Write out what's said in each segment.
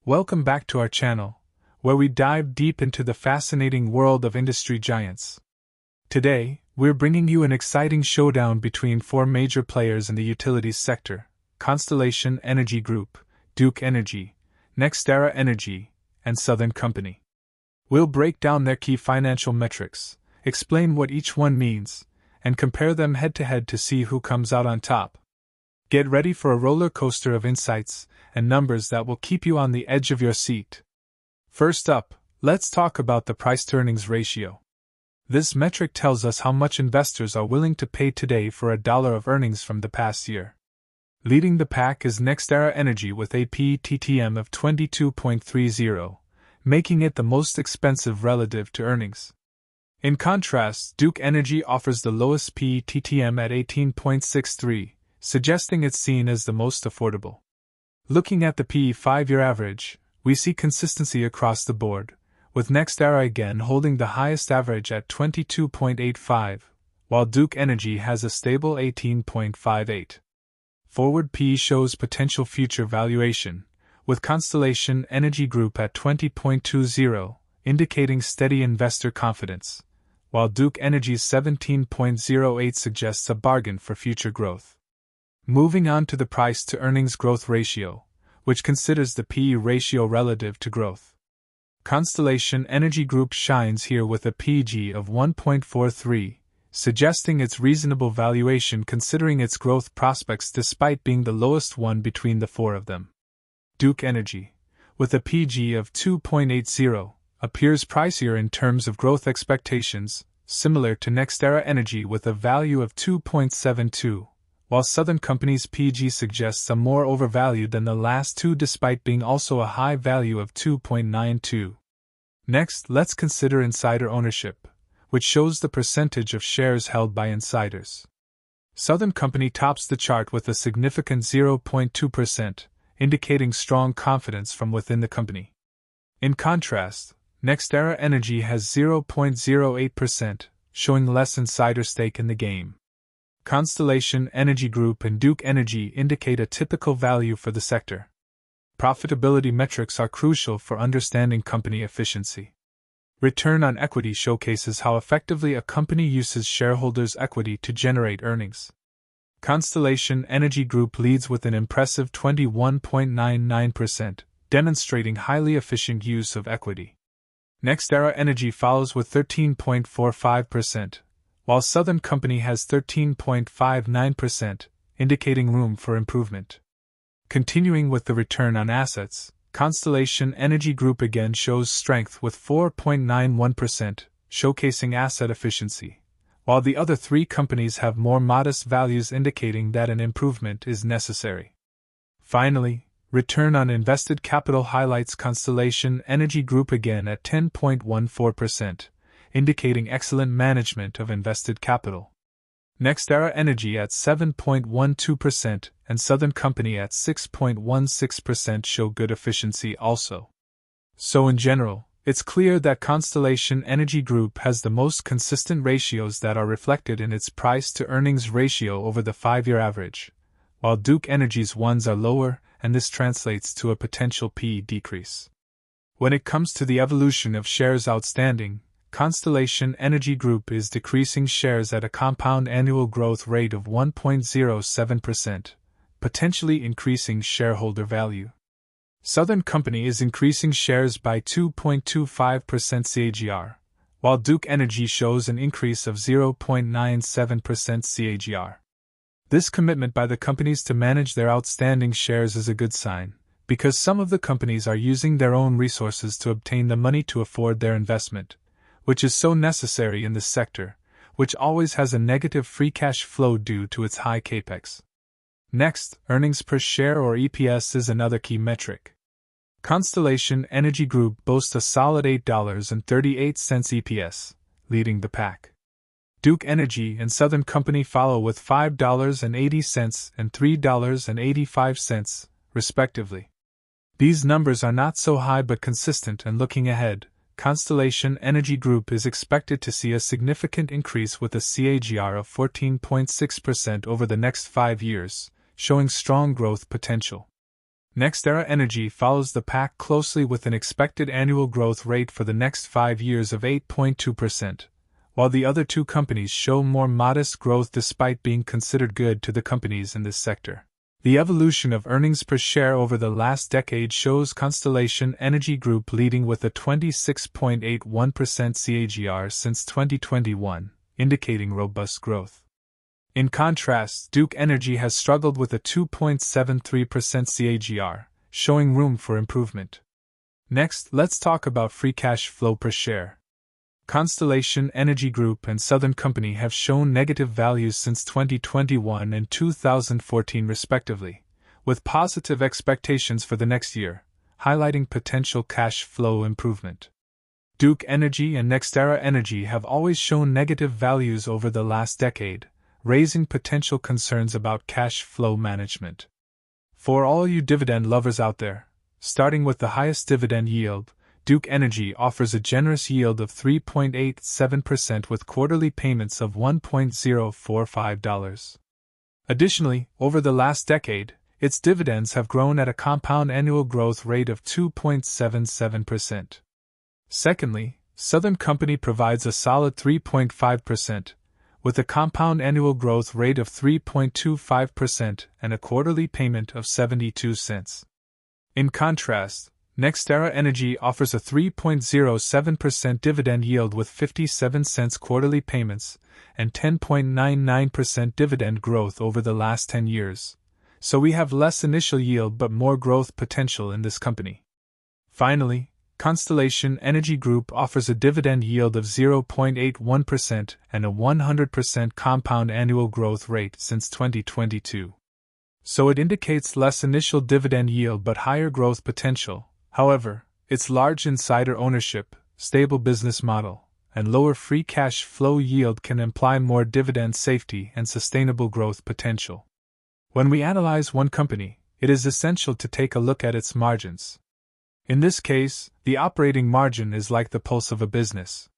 Welcome back to our channel, where we dive deep into the fascinating world of industry giants. Today, we're bringing you an exciting showdown between four major players in the utilities sector: Constellation Energy Group, Duke Energy, NextEra Energy, and Southern Company. We'll break down their key financial metrics, explain what each one means, and compare them head-to-head to see who comes out on top. Get ready for a roller coaster of insights and numbers that will keep you on the edge of your seat. First up, let's talk about the price-to-earnings ratio. This metric tells us how much investors are willing to pay today for a dollar of earnings from the past year. Leading the pack is NextEra Energy with a P/TTM of 22.30, making it the most expensive relative to earnings. In contrast, Duke Energy offers the lowest P/TTM at 18.63, suggesting it's seen as the most affordable. Looking at the PE 5-year average, we see consistency across the board, with NextEra again holding the highest average at 22.85, while Duke Energy has a stable 18.58. Forward PE shows potential future valuation, with Constellation Energy Group at 20.20, indicating steady investor confidence, while Duke Energy's 17.08 suggests a bargain for future growth. Moving on to the price-to-earnings growth ratio, which considers the PE ratio relative to growth. Constellation Energy Group shines here with a PEG of 1.43, suggesting its reasonable valuation considering its growth prospects despite being the lowest one between the four of them. Duke Energy, with a PEG of 2.80, appears pricier in terms of growth expectations, similar to NextEra Energy with a value of 2.72. While Southern Company's PEG suggests a more overvalued than the last two despite being also a high value of 2.92. Next, let's consider insider ownership, which shows the percentage of shares held by insiders. Southern Company tops the chart with a significant 0.2%, indicating strong confidence from within the company. In contrast, NextEra Energy has 0.08%, showing less insider stake in the game. Constellation Energy Group and Duke Energy indicate a typical value for the sector. Profitability metrics are crucial for understanding company efficiency. Return on equity showcases how effectively a company uses shareholders' equity to generate earnings. Constellation Energy Group leads with an impressive 21.99%, demonstrating highly efficient use of equity. NextEra Energy follows with 13.45%. While Southern Company has 13.59%, indicating room for improvement. Continuing with the return on assets, Constellation Energy Group again shows strength with 4.91%, showcasing asset efficiency, while the other three companies have more modest values indicating that an improvement is necessary. Finally, return on invested capital highlights Constellation Energy Group again at 10.14%. Indicating excellent management of invested capital. NextEra Energy at 7.12% and Southern Company at 6.16% show good efficiency also. So in general, it's clear that Constellation Energy Group has the most consistent ratios that are reflected in its price-to-earnings ratio over the 5-year average, while Duke Energy's ones are lower, and this translates to a potential PE decrease. When it comes to the evolution of shares outstanding, Constellation Energy Group is decreasing shares at a compound annual growth rate of 1.07%, potentially increasing shareholder value. Southern Company is increasing shares by 2.25% CAGR, while Duke Energy shows an increase of 0.97% CAGR. This commitment by the companies to manage their outstanding shares is a good sign, because some of the companies are using their own resources to obtain the money to afford their investment, which is so necessary in this sector, which always has a negative free cash flow due to its high capex. Next, earnings per share or EPS is another key metric. Constellation Energy Group boasts a solid $8.38 EPS, leading the pack. Duke Energy and Southern Company follow with $5.80 and $3.85, respectively. These numbers are not so high but consistent, and looking ahead, Constellation Energy Group is expected to see a significant increase with a CAGR of 14.6% over the next 5 years, showing strong growth potential. NextEra Energy follows the pack closely with an expected annual growth rate for the next 5 years of 8.2%, while the other two companies show more modest growth despite being considered good to the companies in this sector. The evolution of earnings per share over the last decade shows Constellation Energy Group leading with a 26.81% CAGR since 2021, indicating robust growth. In contrast, Duke Energy has struggled with a 2.73% CAGR, showing room for improvement. Next, let's talk about free cash flow per share. Constellation Energy Group and Southern Company have shown negative values since 2021 and 2014 respectively, with positive expectations for the next year, highlighting potential cash flow improvement. Duke Energy and NextEra Energy have always shown negative values over the last decade, raising potential concerns about cash flow management. For all you dividend lovers out there, starting with the highest dividend yield, Duke Energy offers a generous yield of 3.87% with quarterly payments of $1.045. Additionally, over the last decade, its dividends have grown at a compound annual growth rate of 2.77%. Secondly, Southern Company provides a solid 3.5%, with a compound annual growth rate of 3.25% and a quarterly payment of 72 cents. In contrast, NextEra Energy offers a 3.07% dividend yield with 57 cents quarterly payments and 10.99% dividend growth over the last 10 years, so we have less initial yield but more growth potential in this company. Finally, Constellation Energy Group offers a dividend yield of 0.81% and a 100% compound annual growth rate since 2022. So it indicates less initial dividend yield but higher growth potential. However, its large insider ownership, stable business model, and lower free cash flow yield can imply more dividend safety and sustainable growth potential. When we analyze one company, it is essential to take a look at its margins. In this case, the operating margin is like the pulse of a business.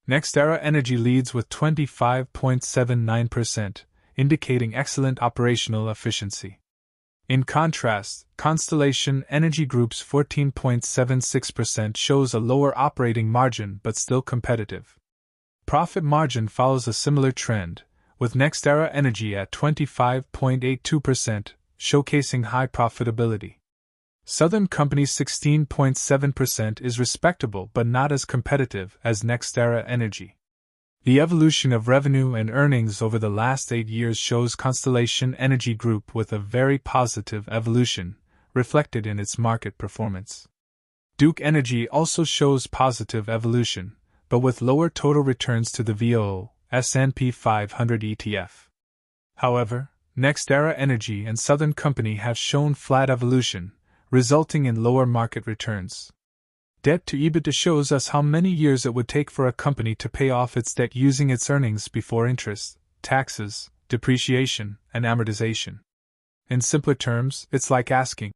NextEra Energy leads with 25.79%, indicating excellent operational efficiency. In contrast, Constellation Energy Group's 14.76% shows a lower operating margin but still competitive. Profit margin follows a similar trend, with NextEra Energy at 25.82%, showcasing high profitability. Southern Company's 16.7% is respectable but not as competitive as NextEra Energy. The evolution of revenue and earnings over the last 8 years shows Constellation Energy Group with a very positive evolution, reflected in its market performance. Duke Energy also shows positive evolution, but with lower total returns to the VOO, S&P 500 ETF. However, NextEra Energy and Southern Company have shown flat evolution, resulting in lower market returns. Debt to EBITDA shows us how many years it would take for a company to pay off its debt using its earnings before interest, taxes, depreciation, and amortization. In simpler terms, it's like asking,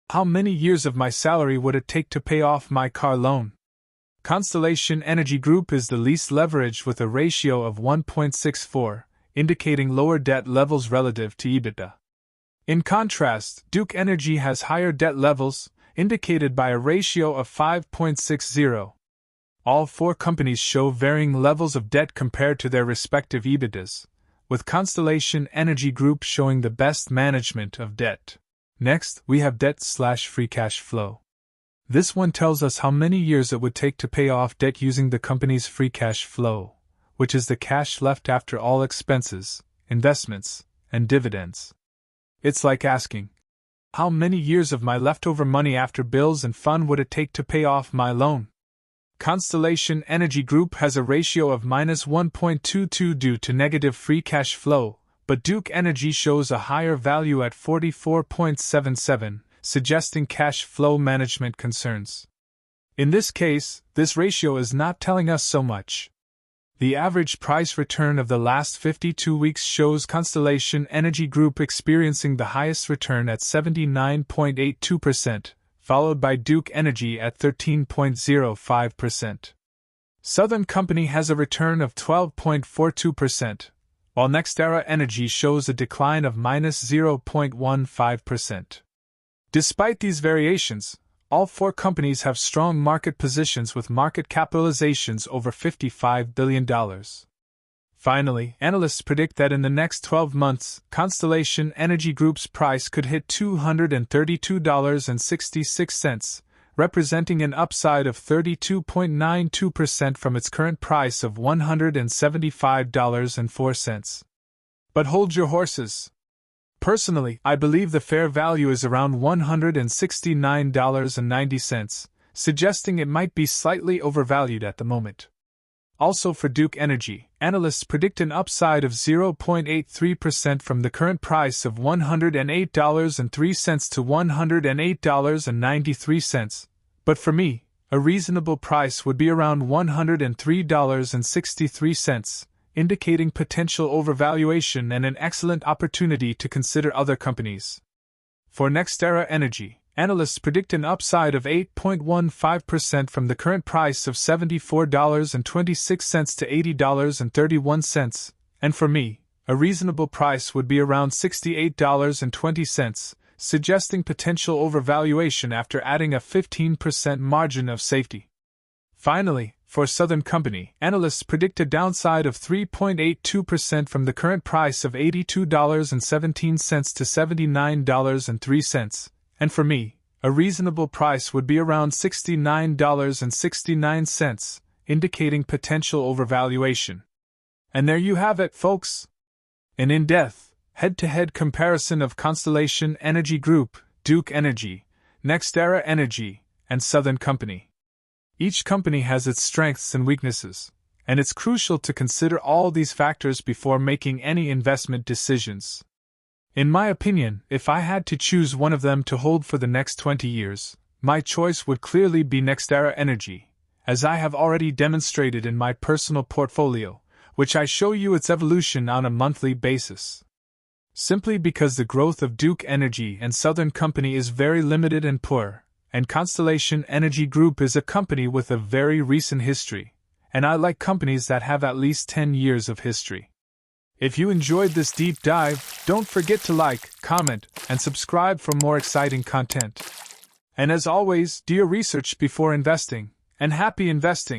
how many years of my salary would it take to pay off my car loan? Constellation Energy Group is the least leveraged with a ratio of 1.64, indicating lower debt levels relative to EBITDA. In contrast, Duke Energy has higher debt levels, indicated by a ratio of 5.60. All four companies show varying levels of debt compared to their respective EBITDAs, with Constellation Energy Group showing the best management of debt. Next, we have debt/free cash flow. This one tells us how many years it would take to pay off debt using the company's free cash flow, which is the cash left after all expenses, investments, and dividends. It's like asking, how many years of my leftover money after bills and fun would it take to pay off my loan? Constellation Energy Group has a ratio of -1.22 due to negative free cash flow, but Duke Energy shows a higher value at 44.77, suggesting cash flow management concerns. In this case, this ratio is not telling us so much. The average price return of the last 52 weeks shows Constellation Energy Group experiencing the highest return at 79.82%, followed by Duke Energy at 13.05%. Southern Company has a return of 12.42%, while NextEra Energy shows a decline of -0.15%. Despite these variations, all four companies have strong market positions with market capitalizations over $55 billion. Finally, analysts predict that in the next 12 months, Constellation Energy Group's price could hit $232.66, representing an upside of 32.92% from its current price of $175.04. But hold your horses. Personally, I believe the fair value is around $169.90, suggesting it might be slightly overvalued at the moment. Also for Duke Energy, analysts predict an upside of 0.83% from the current price of $108.03 to $108.93, but for me, a reasonable price would be around $103.63, indicating potential overvaluation and an excellent opportunity to consider other companies. For NextEra Energy, analysts predict an upside of 8.15% from the current price of $74.26 to $80.31, and for me, a reasonable price would be around $68.20, suggesting potential overvaluation after adding a 15% margin of safety. Finally, for Southern Company, analysts predict a downside of 3.82% from the current price of $82.17 to $79.03, and for me, a reasonable price would be around $69.69, indicating potential overvaluation. And there you have it, folks. An in-depth, head-to-head comparison of Constellation Energy Group, Duke Energy, NextEra Energy, and Southern Company. Each company has its strengths and weaknesses, and it's crucial to consider all these factors before making any investment decisions. In my opinion, if I had to choose one of them to hold for the next 20 years, my choice would clearly be NextEra Energy, as I have already demonstrated in my personal portfolio, which I show you its evolution on a monthly basis. Simply because the growth of Duke Energy and Southern Company is very limited and poor, and Constellation Energy Group is a company with a very recent history, and I like companies that have at least 10 years of history. If you enjoyed this deep dive, don't forget to like, comment, and subscribe for more exciting content. And as always, do your research before investing, and happy investing!